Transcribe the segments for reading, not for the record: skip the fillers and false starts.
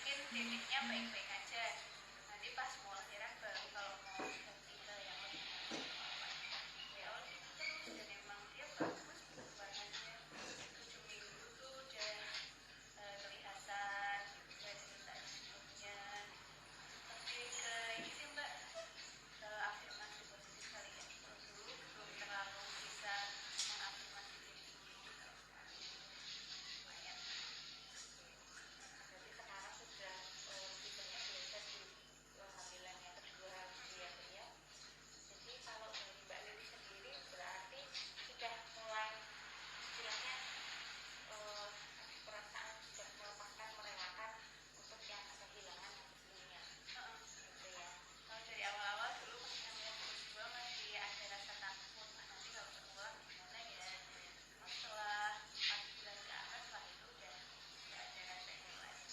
mungkin titiknya baik-baik aja. Nanti pas mau lahiran baru kalau mau ganti ke yang lebih ya gitu terus. Dan emang dia bagus perkembangannya, 7 minggu tuh udah kelihatan udah cerita sebelumnya. Tapi ke ini sih mbak, ke afirmasi positif kali ya. Kalau dulu belum terlalu bisa mengafirmasi diri sendiri, kalau sekarang lumayan. Berarti sekarang sudah lebih banyak belajar di kehamilan yang kedua gitu ya. Jadi kalau dari Mbak Lili sendiri berarti sudah mulai istilahnya perasaan sudah melepaskan, merelakan untuk yang kehilangan yang sebelumnya gitu ya. Kalau dari awal-awal dulu pas kehamilan kedua masih ada rasa takut, nanti kalau terulang gimana ya. Cuma setelah 4 bulan ke atas, setelah itu udah nggak ada rasa itu lagi.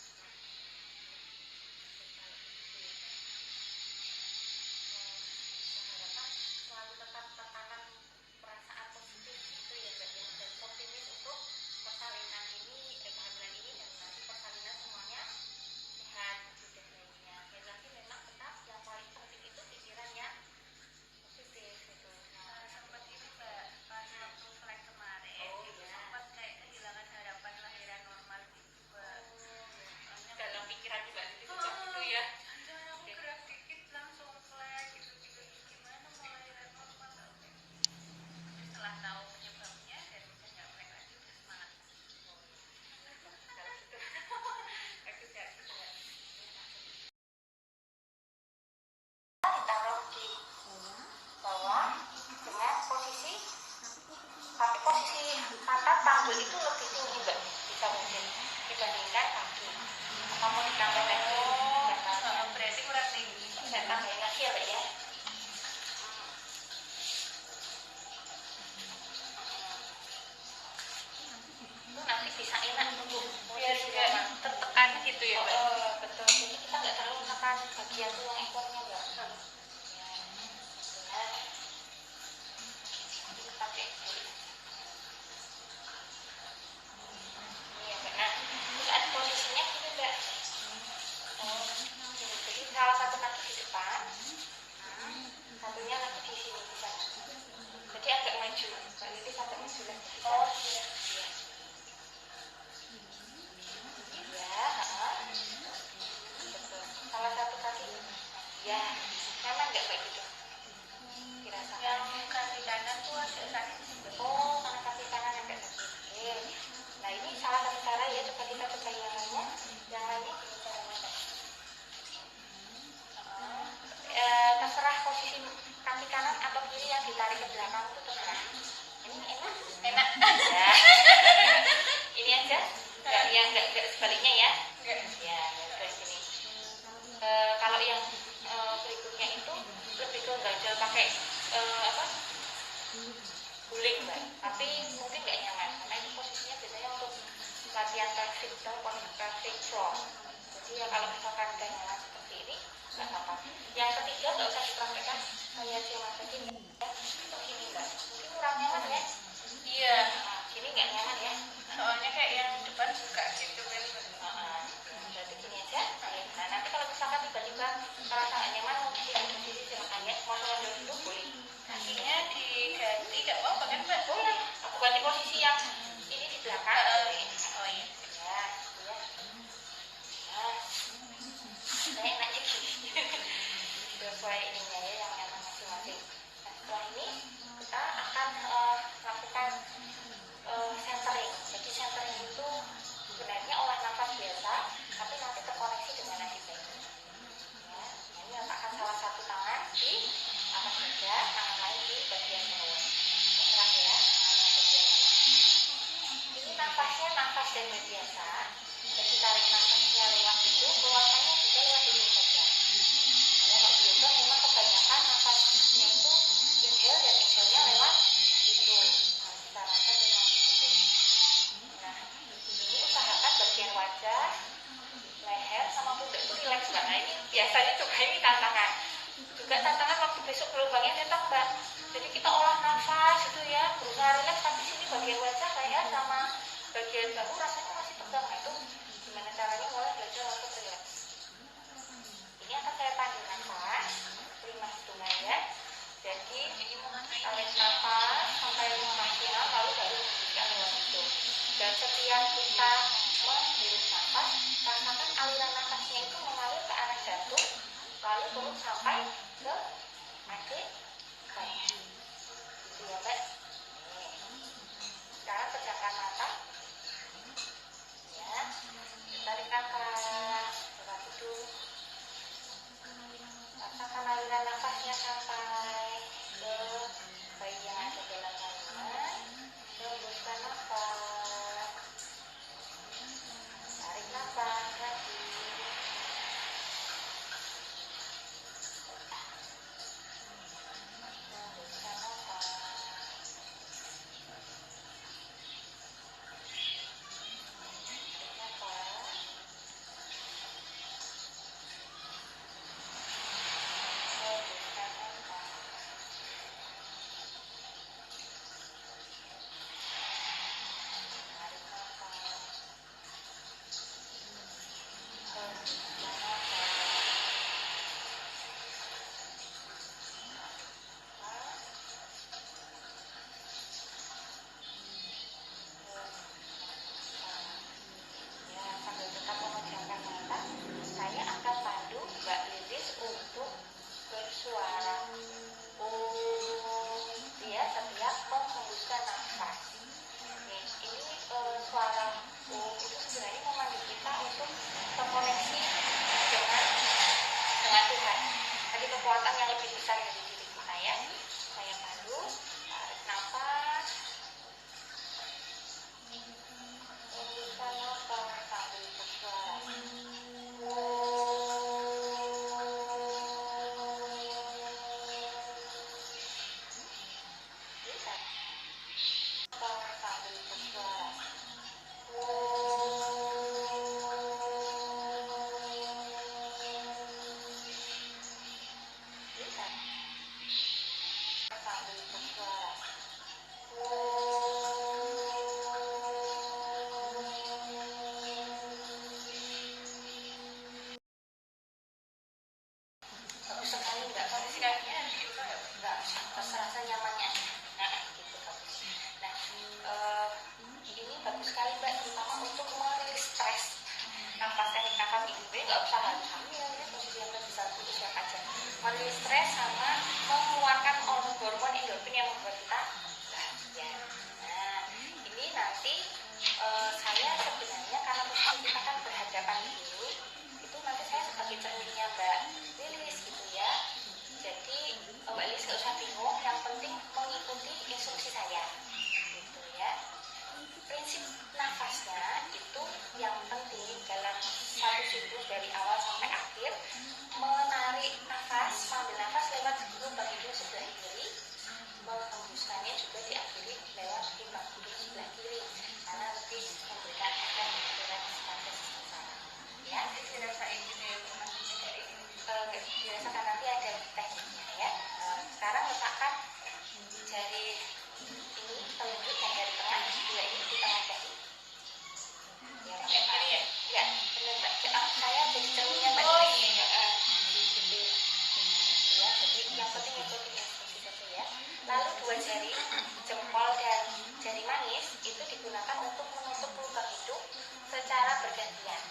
Harapan selalu tetap tantangan perasaan positif itu ya Mbak ya, dan optimis untuk persalinan ini, kehamilan ini, dan nanti persalinan semuanya sehat gitu dan lainnya. Dan lagi memang tetap yang paling penting itu pikirannya positif gitu. Sempat ini mbak, pas waktu flight kemarin itu sempat kayak kehilangan harapan lahiran normal gitu mbak. Dalam pikiran juga gitu ya. Jangan aku gerak dikit langsung flight gitu gimana mau lahiran normal. Tapi setelah tahu penyebabnya dan udah nggak flight lagi udah semangat. Kalau gitu aku nggak bisa ditaruh di bawah dengan posisi, tapi posisi pantat panggul itu lebih tinggi mbak, bisa mungkin dibandingkan kaki. Apa mau ditambah lagi? Berarti kurang tinggi. Saya tambahin lagi ya mbak ya. Itu nanti bisa enak untuk Biar nggak tertekan gitu ya mbak. betul. Jadi kita nggak terlalu menekan bagian tulang ekornya mbak. Pakai ini ya mbak. Nah, terus ada posisinya gini mbak. Jadi salah satu kaki di depan, satunya lagi di sini di sana. Jadi agak maju, mbak Lili agak maju lagi. Oh iya. Iya, betul. Salah satu kaki, ya, memang nggak kayak gitu. Dirasakan. Yang kaki kanan tuh agak sakit. Oh, karena kaki kanan agak sakit. Oke. Nah ini salah satu cara ya, coba kita coba yang lainnya. Yang lainnya gini caranya mbak. Terserah posisi kaki kanan atau kiri yang ditarik ke belakang itu terserah. Ini enak. Ya. Ini aja. Nggak sebaliknya ya. Ya, ke sini. Kalau yang berikutnya itu lebih ke ganjel pakai apa? Guling mbak. Tapi mungkin nggak nyaman karena ini posisinya biasanya untuk latihan pelvic floor. Jadi ya kalau misalkan udah nyaman seperti ini nggak apa-apa. Yang ketiga nggak usah dipraktekkan kayak siapa tadi ya. Untuk ini mbak. Mungkin kurang nyaman ya. Iya. Nah, sini nggak nyaman ya. Soalnya kayak yang depan buka gitu kan. Berarti gini aja. Nah nanti kalau misalkan tiba-tiba terasa nggak nyaman mau posisi silakan ya. Mau coba dulu boleh. Kakinya diganti nggak apa-apa kan mbak? Boleh. Aku ganti posisi yang ini di belakang. Oh iya. Ya, iya. Nah, saya enaknya gini. Sesuai ininya ya yang nyaman masing-masing. Nah setelah ini kita akan lakukan centering. Jadi centering itu sebenarnya olah nafas biasa, tapi nanti terkoneksi dengan nadi bayi. Ya, nah ini letakkan salah satu tangan di atas dada, tangan lain di bagian perut. Terserah ya, bagian mana. Ini nafasnya nafas dada biasa. Jadi tarik nafasnya lewat hidung, keluarkannya juga lewat hidung saja. Karena kalau yoga memang kebanyakan nafasnya itu inhale dan exhale-nya lewat hidung. Nah, disarankan memang begitu. Nah, ini usahakan bagian wajah, leher, sama pundak itu rileks mbak. Nah ini biasanya juga ini tantangan. Juga tantangan waktu besok gelombangnya tetap mbak. Jadi kita olah nafas itu ya, berusaha rileks, tapi sini bagian wajah, leher, sama bagian bahu rasanya masih tegang. Nah itu gimana caranya mulai belajar untuk rileks. jantung, lalu turun sampai ke akhir kaki. Gitu ya Mbak. Sekarang pejamkan mata. Ya, tarik nafas, coba duduk. Rasakan aliran nafasnya sampai ke bagian yang ada dalam kandungan. Hembuskan nafas. Tarik nafas lagi. Hembuskan nafas. Tarik nafas. Hembuskan nafas. Tarik nafas. Hembuskan ya, sambil tetap memejamkan mata, saya akan pandu Mbak Lilis untuk bersuara dia setiap menghembuskan nafas. Ini suara itu sebenarnya memandu kita untuk terkoneksi dengan Tuhan. Tadi kekuatan yang lebih besar dari diri kita ya. Saya pandu, tarik nafas, hembuskan nafas sambil bersuara. Bisa sambil bersuara. Bisa sambil bersuara. Bagus sekali Mbak, kondisi kakinya nggak terasa nyamannya. Nah, gitu bagus. Nah, ini bagus sekali Mbak, terutama untuk merilis stres. Nafas teknik nafas ini nggak usah harus hamil ya, posisi yang bisa putus siapa aja. Merilis stres sama mengeluarkan hormon endorfin yang membuat kita bahagia. Nah, ini nanti saya sebenarnya karena posisi kita kan berhadapan ini, itu nanti saya sebagai cerminnya Mbak Lilis gitu ya. Jadi Mbak Lilis nggak usah bingung, yang penting mengikuti instruksi saya gitu ya. Prinsip nafasnya itu yang penting dalam satu siklus dari awal sampai akhir, menarik nafas, mengambil nafas lewat lubang hidung sebelah kiri, menghembuskannya juga diakhiri lewat lubang hidung sebelah kiri, karena lebih memberikan efek relaksasi pada sistem ya. Dirasain gitu ya teman-teman dari dirasakan nanti ada tekniknya ya. Sekarang letakkan jari ini telunjuk dan jari tengah dua ini di tengah dahi. Ya, ya, benar Mbak. Saya jadi cerminnya Mbak. Oh iya. Ya, jadi yang penting ikuti instruksi saja ya. Lalu dua jari jempol dan jari manis itu digunakan untuk menutup lubang hidung secara bergantian.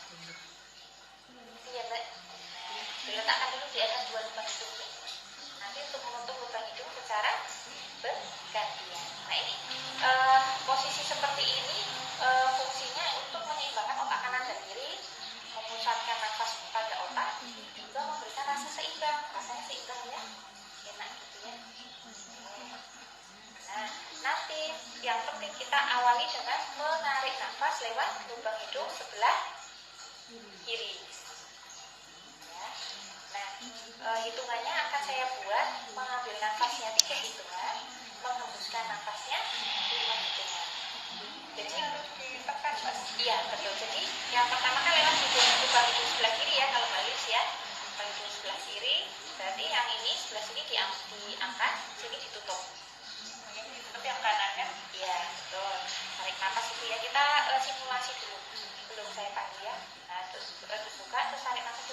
Iya Mbak. Nah, diletakkan dulu di atas dua lubang hidung. Nanti untuk menutup lubang hidung secara bergantian. Nah ini posisi seperti ini fungsinya untuk menyeimbangkan otak kanan dan kiri, memusatkan nafas pada otak, juga memberikan rasa seimbang. Rasanya seimbang ya, enak gitu ya. Nah nanti yang penting kita awali dengan menarik nafas lewat lubang hidung sebelah kiri. Ya. Nah hitungannya akan saya buat, mengambil nafasnya 3 hitungan, menghembuskan nafasnya 5 hitungan. Jadi harus ditekan Mas. Iya betul. Jadi yang pertama kan lewat lubang hidung sebelah kiri ya kalau Mbak Lilis ya. Lubang hidung sebelah kiri, berarti yang ini sebelah sini diangkat, sini ditutup. Tapi yang kanan kan? Iya betul. Tarik nafas itu ya. Kita simulasi dulu. Belum saya panggil ya. Nah terus dibuka, terus tarik nafas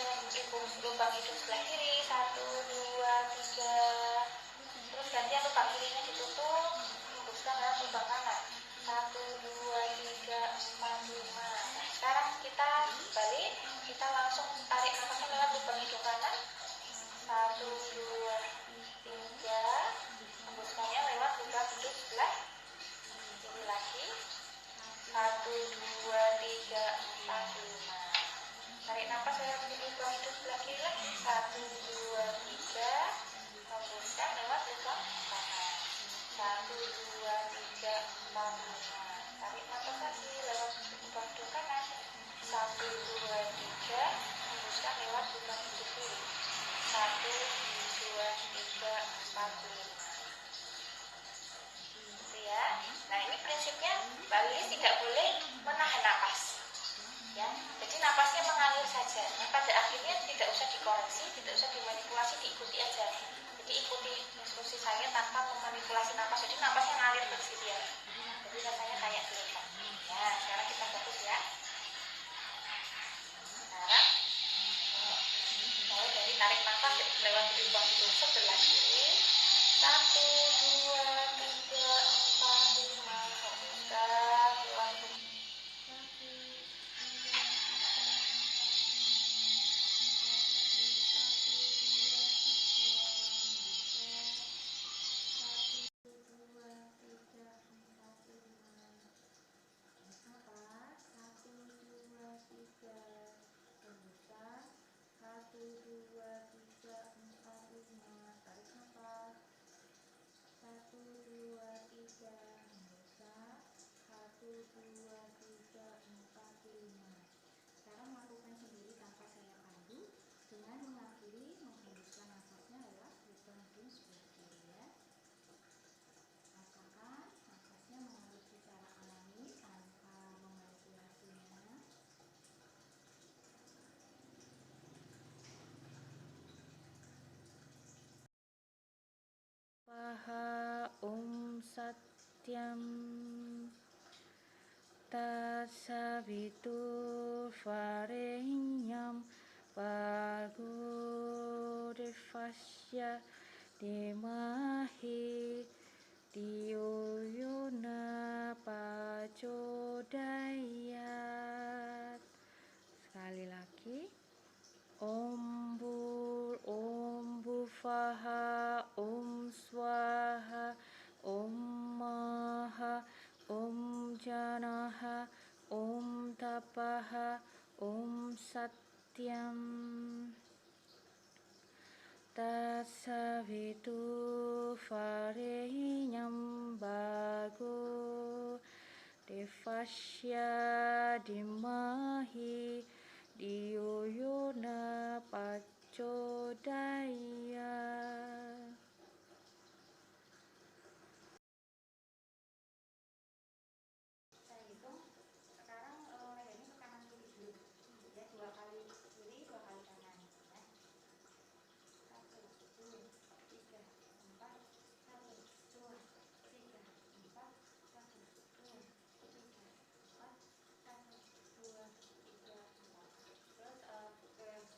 lubang hidung sebelah kiri 1, 2, 3. Terus gantian lubang kirinya ditutup, hembuskan lewat lubang kanan 1, 2, 3, 4, 5. Nah sekarang kita balik, kita langsung tarik nafasnya lewat lubang hidung kanan. 1, 2, 3. Hembuskannya lewat lubang hidung sebelah kiri lagi. 1, 2, 3, 4, 5. Tarik nafas lewat lubang hidung sebelah kiri lagi. 1, 2, 3. Hembuskan lewat lubang kanan. 1, 2, 3, 4, 5. Tarik nafas lagi lewat lubang hidung kanan. 1, 2, 3. Hembuskan lewat lubang hidung kiri. 1, 2, 3, 4, 5. Gitu ya. Nah, ini prinsipnya Mbak Lilis tidak boleh menahan napas. Ya, jadi napasnya mengalir saja. Nah, pada akhirnya tidak usah dikoreksi, tidak usah dimanipulasi, diikuti aja. Jadi ikuti instruksi saya tanpa memanipulasi napas. Jadi napasnya ngalir terus gitu ya. Jadi rasanya kayak gelombang. Ya, sekarang kita fokus ya. Sekarang mulai dari tarik nafas lewat lubang hidung sebelah kiri. 1, 2, 3, 4, 5. Hembuskan lewat lubang. Sekarang lakukan sendiri tanpa saya pandu dengan mengakhiri menghembuskan nafasnya lewat lubang hidung sebelah kiri ya. Rasakan nafasnya mengalir secara alami tanpa memanipulasinya. Paha Satyam Tasavitur Varenyam Bargo Devasya Dimahi Diyo Yona Pachodayat. Sekali lagi. Om Bhuvaha, Om Swaha, Om Maha, Om Janaha, Om Tapaha, Om Satyam. Tasavitur Varenyam Bargo Devasya Dimahi Diyo Yona Pachodayat. Saya hitung sekarang lehernya ke kanan kiri dulu ya, 2 kali kiri 2 kali kanan ya. 1, 2, 3, 4. 1, 2, 3, 4. 1, 2, 3, 4. 1, 2, 3, 4. Terus ke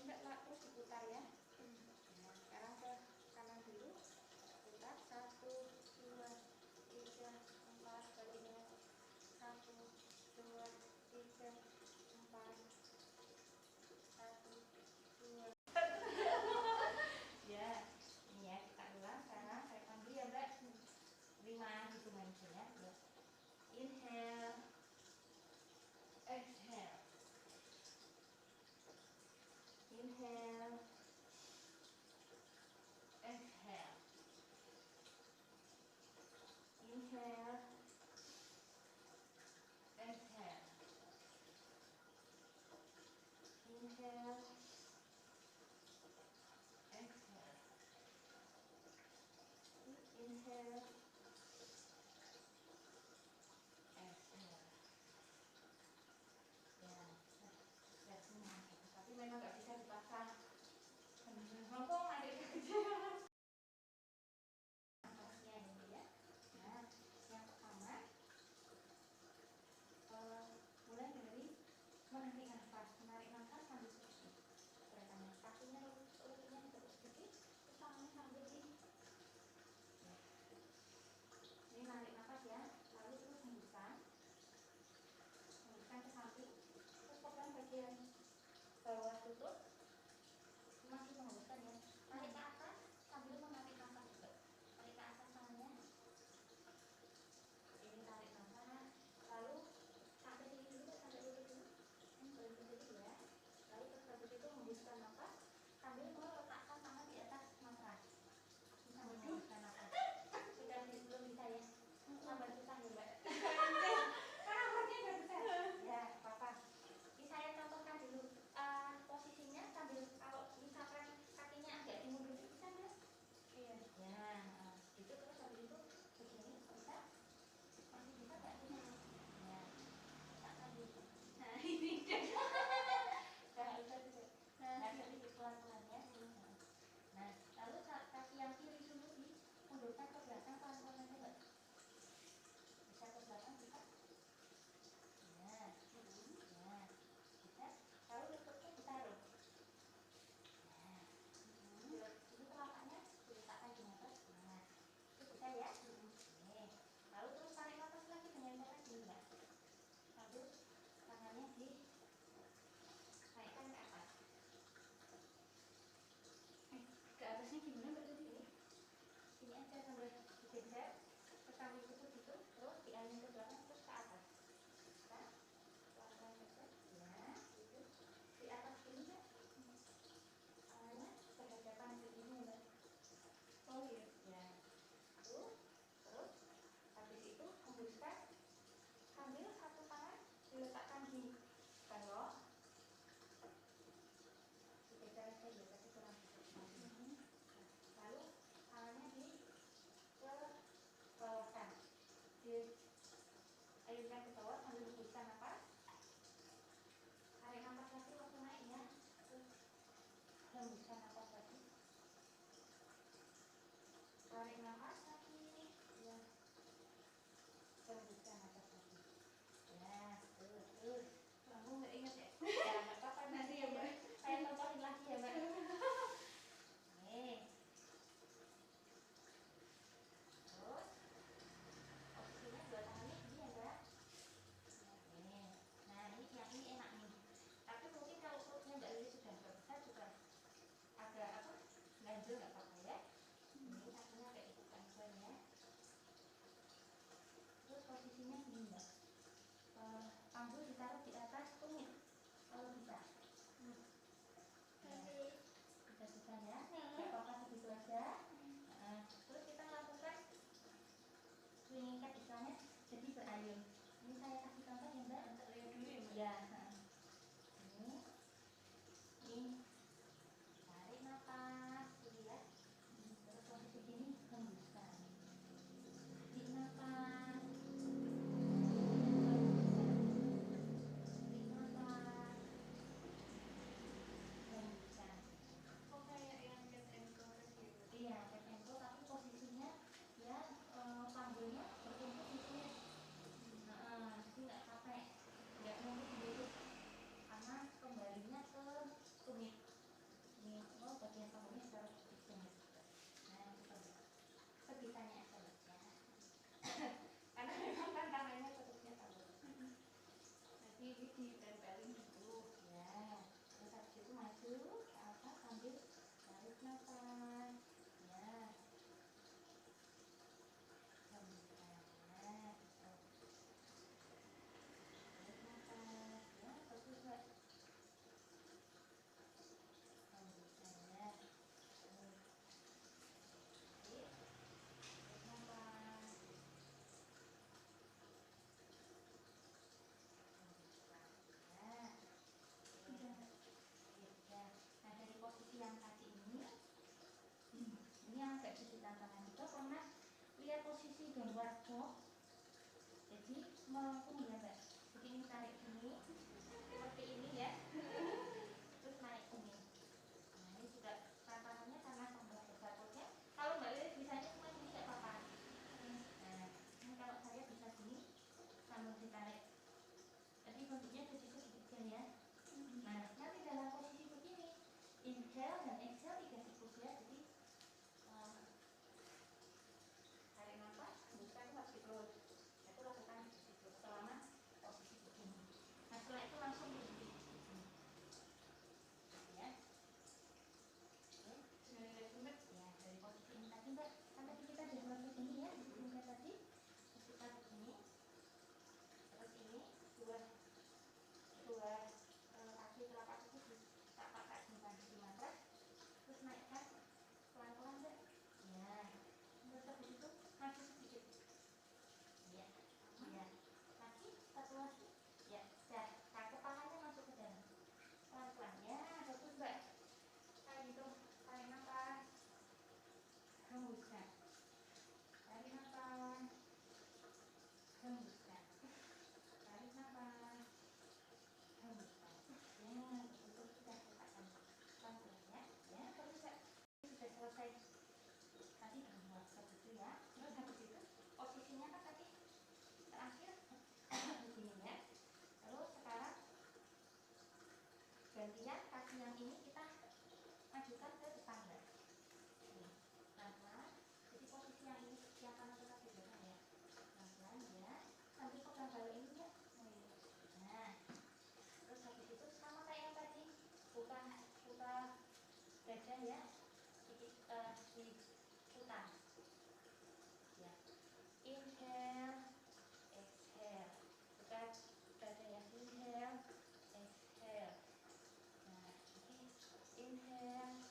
enggak lah, terus diputar ya. Nah, sekarang ke kanan dulu, putar 1, 2, 3, 4, baliknya 1, 2, 3, 4, 1, 2. Ya, ini ya kita ulang sekarang. Saya panggil ya Mbak. 5 hitungan itu ya. Inhale, exhale, inhale, exhale, inhale, exhale, inhale, exhale, inhale, exhale. Ya, sudah semua. Tapi memang nggak bisa dipaksa. Ngomong adik kerja. Nafasnya ini ya. Nah, yang pertama, mulai dari menarik nafas. Menarik nafas sambil sedikit. Gerakannya kakinya lututnya ditekuk sedikit, terus tangannya sambil di. Ya. Ini narik nafas ya. Lalu terus hembuskan. Hembuskan ke samping. Terus pegang bagian bawah lutut. Masih menghembuskan ya. Tarik ke atas sambil menarik nafas juga. Tarik ke atas tangannya. Ini tarik nafas. Lalu sampai sini dulu, sampai lutut dulu. Berhenti dulu ya. Lalu terus habis itu hembuskan nafas sambil meletakkan tangan di atas matras. Sambil menghembuskan nafas. Sudah belum bisa ya? Tambah susah ya Mbak. Karena nafasnya udah besar. Ya, apa-apa. Ini saya contohkan dulu. Posisinya sambil kalau misalkan kakinya agak dimundurin bisa Mbak? Iya. Ya, itu terus habis itu begini bisa? Masih bisa nggak sih? Ya, tak lagi. Nah ini jangan lupa juga. Nah sedikit pelan-pelan ya. Nah lalu kaki yang kiri dulu dimundurkan ke belakang pelan-pelan aja Mbak. Bisa ke belakang bisa? Ya, ya, bisa. Lalu lututnya ditaruh. Nah, ini telapaknya diletakkan di atas. Nah, itu bisa ya? Nih. Lalu terus tarik nafas lagi dengan cara gini Mbak. Sambil tangannya dinaikkan ke atas. Ke atasnya gimana Mbak tadi? Ini aja sambil digeser ke samping lutut gitu, terus diangin ke belakang terus ke atas. Kan? Pelan-pelan geser. Ya, itu di atas ini Mbak. Tangannya berhadapan ke ini Mbak. Oh iya. Ya. Terus habis itu hembuskan sambil satu tangan diletakkan di bawah. Digeser aja ya, tapi kurang. Lalu tangannya di ke bawahkan. Diayunkan ke bawah sambil hembuskan nafas. Tarik nafas lagi waktu naik ya. Terus hembuskan nafas lagi. Tarik nafas lagi. Ya. Hembuskan nafas lagi. Ya, terus. Kamu nggak ingat ya? Ya, nggak apa-apa nanti ya Mbak. Saya contohin lagi ya Mbak. Nih. Terus posisinya dua tangannya gini ya Mbak. Nih. Nah ini yang ini enak nih. Tapi mungkin kalau perutnya Mbak Lili sudah besar juga agak apa? Ganjel nggak apa-apa ya. Ini kakinya kayak ikutan ya. Terus posisinya gini Mbak. Panggul ditaruh di atas tumit kalau bisa. Bisa ya. Nggak apa-apa segitu aja. Terus kita lakukan swinging cat istilahnya jadi berayun. Ini saya kasih contoh ya Mbak. Lihat dulu ya Mbak. Ya. Ini tarik nafas dulu ya. Terus posisi gini hembuskan. Tarik nafas. Iya, cat and go tapi posisinya ya panggulnya bertumpuk di sini. Jadi nggak capek, nggak numpuk di lutut. nafas. Ya. Hembuskan. Nah, tarik nafas. Ya, bagus Mbak. Hembuskan ya. Oke. Tarik nafas. Hembuskan. Ya. Udah. Udah. Nah, dari posisi yang tadi ini yang agak sedikit tantangan itu karena lihat posisi gambar box, jadi melengkung ya Mbak. Jadi ini tarik gini, seperti ini ya, terus naik gini. Nah ini juga tantangannya karena tambah besar boxnya. Kalau Mbak Lilis bisanya cuma gini nggak apa-apa. Nah ini kalau saya bisa gini sambil ditarik. Jadi bentuknya jadi segitiga ya. Nah nanti dalam posisi begini, inhale dan exhale tidak sekaligus ya. Jadi tarik nafas, hembuskan itu harus terus. Itu lakukan di situ selama posisi begini. Nah setelah itu langsung berdiri begini. Ya. Oke. Ya dari posisi ini tadi Mbak, kan tadi kita sudah mulai begini ya, begini tadi. Terus kita begini. Terus ini dua kaki telapak kaki tak pakai di matras. Terus naikkan pelan-pelan Mbak. Ya. Terus habis itu maju sedikit. Ya. Ya. Lagi satu lagi. Ya. Dah. Nah, kepalanya masuk ke dalam. Pelan-pelan. Ya, bagus Mbak. Kayak gitu. Tarik nafas. Hembuskan. Tarik nafas. Hembuskan. Tarik nafas. Hembuskan. Ya, betul sudah letakkan pelan-pelan ya. Ya, bagus Mbak. Sudah selesai. Tadi buat begitu ya. Terus habis itu posisinya kan tadi terakhir begini ya. Terus sekarang gantian kaki yang ini kita majukan ke depan Mbak. Pelan-pelan. Jadi posisi yang ini yang kanan tetap di belakang ya. Pelan-pelan ya. Sambil pegang balik ini ya. Nah, terus habis itu sama kayak yang tadi, buka dada ya. Diputar. Ya. Inhale, exhale. Buka dada ya. Inhale, exhale. Nah, ini inhale,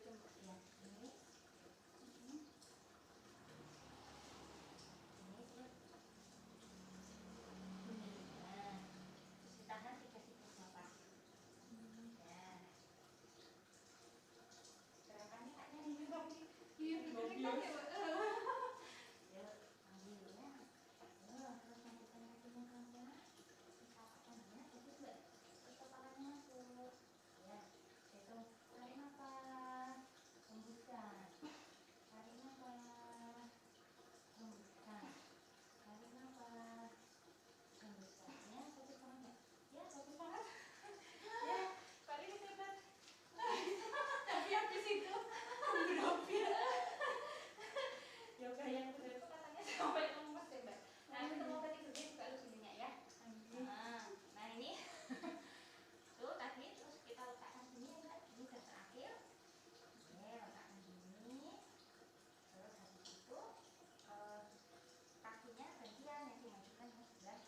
coba. Ya, ini Mm-mm. ini terus ini. Nah, terus ditahan 3 siklus napas. Ya, gerakannya kayaknya ini tapi Iya, deg-degan ya, Mbak. yuk ambil ya. Terus lanjutkan lagi yang pelan-pelan. Ditahan ya, fokus nggak? Terus kepalanya masuk. Ya, hitung. Tarik nafas, hembuskan. Tarik nafas, hembuskan. Tarik nafas, hembuskan. Ya, fokus tangan nggak? Ya, fokus tangan. Ya, Paling hebat. Tapi habis itu berapa? yoga yang benar itu katanya sampai lemes ya mbak. Nah itu tempat tidurnya juga harus minyak ya. Nah ini tuh tadi terus kita letakkan sini ya mbak. Ini udah terakhir. Oke, letakkan sini. Terus habis itu kakinya gantian yang dimajukan yang sebelah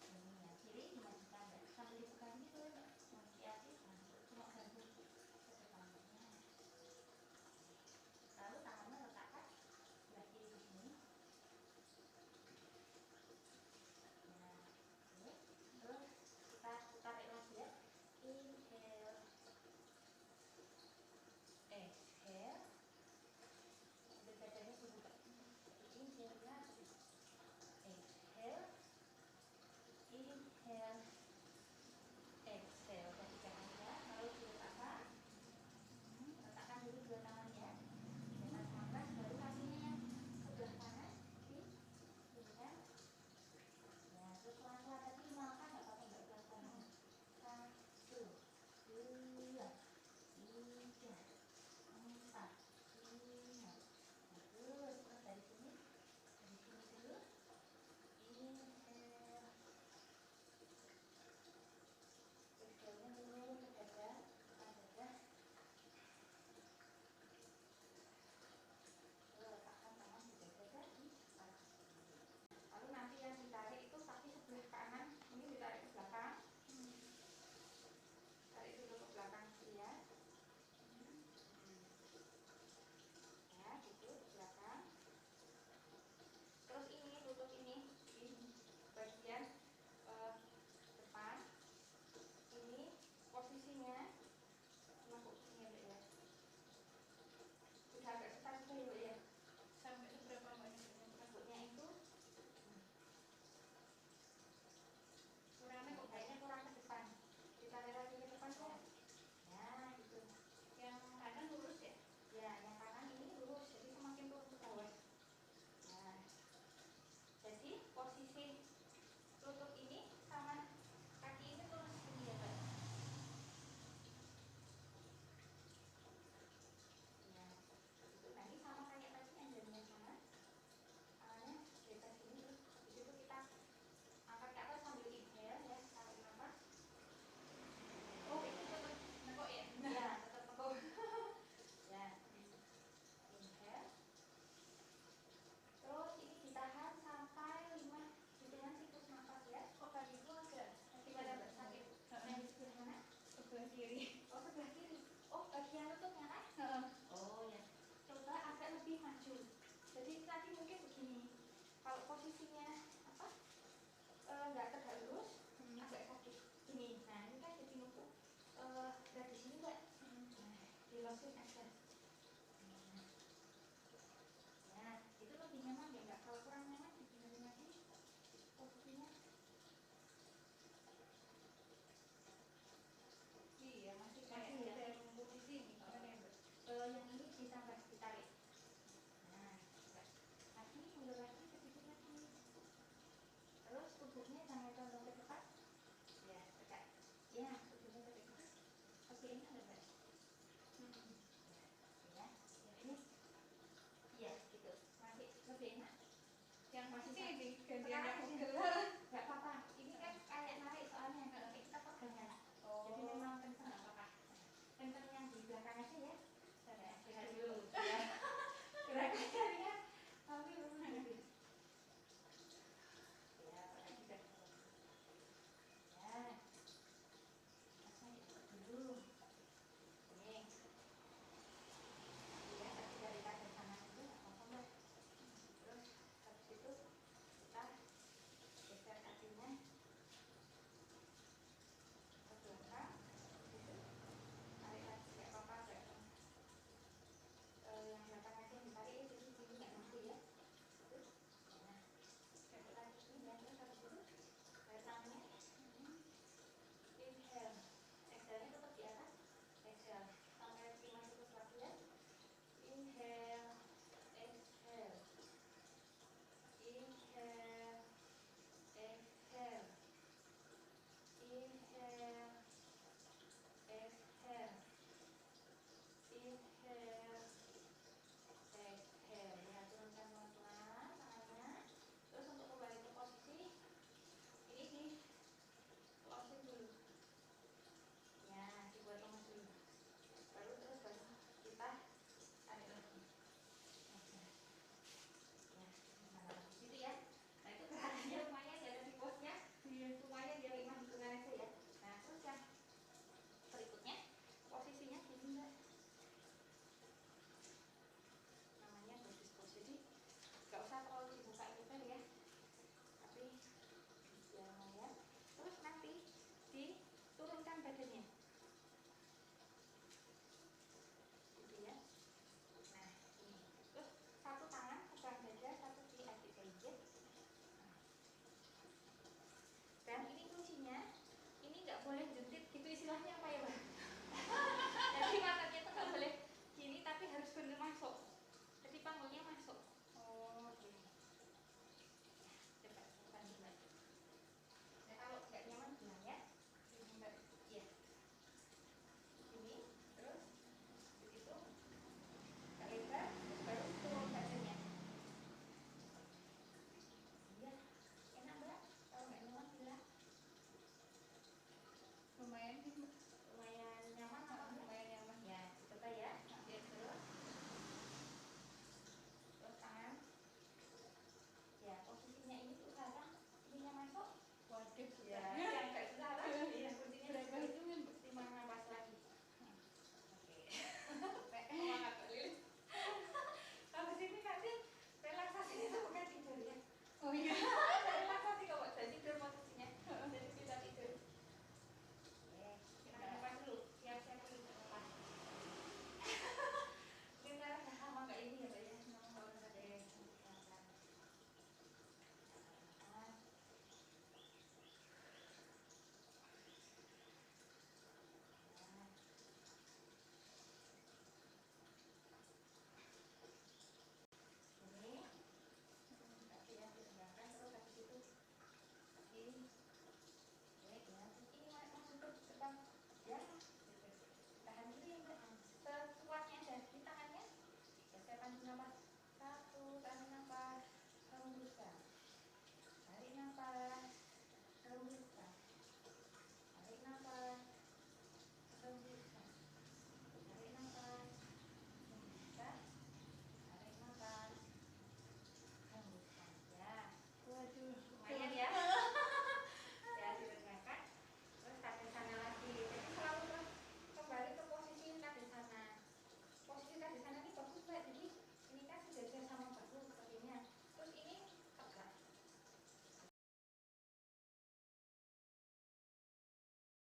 ini ya, kiri dimajukan mbak. Sambil dipegang gitu ya mbak. Hati-hati, cuma bantu ke depannya. Lalu tangannya letakkan sebelah kiri di sini. Nah, ini terus kita tarik lagi ya. Inhale, exhale. Sambil dadanya dibuka. Inhale lagi. Exhale, inhale, exhale. Dan tangannya lalu diletakkan. Letakkan dulu dua tangannya. Dengan nafas baru kakinya yang sebelah kanan di sini kan. Ya, terus pelan-pelan tadi 5 langkah nggak apa-apa nggak pelan-pelan. 1, 2, 3, 4, 5. Bagus. Terus dari sini dulu. Inhale. Exhale-nya turun ke dada, depan dada. Letakkan tangan di dada tadi. Lalu nanti yang ditarik itu kaki sebelah kanan ini ditarik ke belakang. Tarik dulu ke belakang ya. Ya, gitu ke belakang. Terus ini lutut ini di bagian depan. Ini posisinya masuk sini ya, Mbak ya. Udah agak setar juga ya, Mbak ya. Sampai seberapa banyak? Masuknya itu Kurangnya kok kayaknya kurang ke depan. Ditarik lagi ke depan ya. Ya, gitu. yang kanan lurus ya? Ya, yang kanan ini lurus, jadi semakin turun ke bawah. Nah, jadi posisi lutut ini sama kaki ini lurus sini ya, Mbak. Ya, itu nanti sama kayak tadi yang dari yang sana. Tangannya di atas sini terus di situ kita angkat ke atas sambil inhale ya, tarik nafas. Oh, itu tetap nekok ya? Ya, tetap teguk. Ya, inhale. Terus ini ditahan sampai 5 hitungan siklus nafas ya. Oh, tadi itu ada Gimana Mbak? Sakit? Yang di sebelah mana? sebelah kiri. Oh, sebelah kiri. Oh, bagian lututnya kan? Heeh. Oh ya. Coba agak lebih maju. Jadi tadi mungkin begini. Kalau posisinya apa? Nggak tegak lurus, agak sakit. Gini. Nah, ini kan jadi numpuk. Dari sini Mbak. Nah, dilosin aja. Nah, ya, itu lebih nyaman ya Mbak. Kalau kurang nyaman dibenerin lagi posisinya. Iya, masih kayak Masih ya? ada rumput di sini. Kan ya, Mbak? Yang ini ditambah ditarik. Nah, juga. Lagi, mundur lagi, sedikit lagi. Terus tubuhnya jangan condong ke depan. Ya, tegak. Ya, tubuhnya ke depan. Oke, ini ada Mbak. Ya, ini. Iya, gitu. Masih lebih enak. Yang Masih masih ini gantian Sekarang yang sini. pegel. Nggak apa-apa. Ini kan kayak narik soalnya. Kayak kita pegang ya. Jadi memang kenceng nggak apa-apa. Kenceng yang di belakang aja ya. Saya lihat dulu. Ya. Gerakannya ya. Tapi memang gitu. Ya, pakai juga. Ya. Masnya dulu. Ini. boleh jentit gitu istilahnya apa ya Mbak? Jadi mata kita nggak boleh gini tapi harus benar masuk. Jadi panggulnya masuk. Oh gini. Coba bantu Mbak. Nah, kalau nggak nyaman bilang ya. Ini Mbak. Iya. Ini terus begitu. Agak lebar terus baru turun bacanya. Iya. Enak Mbak. Kalau nggak nyaman bilang. Lumayan sih Mbak. Lumayan nyaman apa enggak? Lumayan nyaman. Ya, coba ya. Terus tangan. Ya, posisinya ini tuh sekarang ininya masuk. Waduh, Ya, yang nggak salah. Iya, kuncinya berapa itu. hitungan Mbak? 5 nafas lagi. Oke. Semangat Mbak Lili. Habis ini nanti relaksasi itu bukan tidur ya. Oh iya.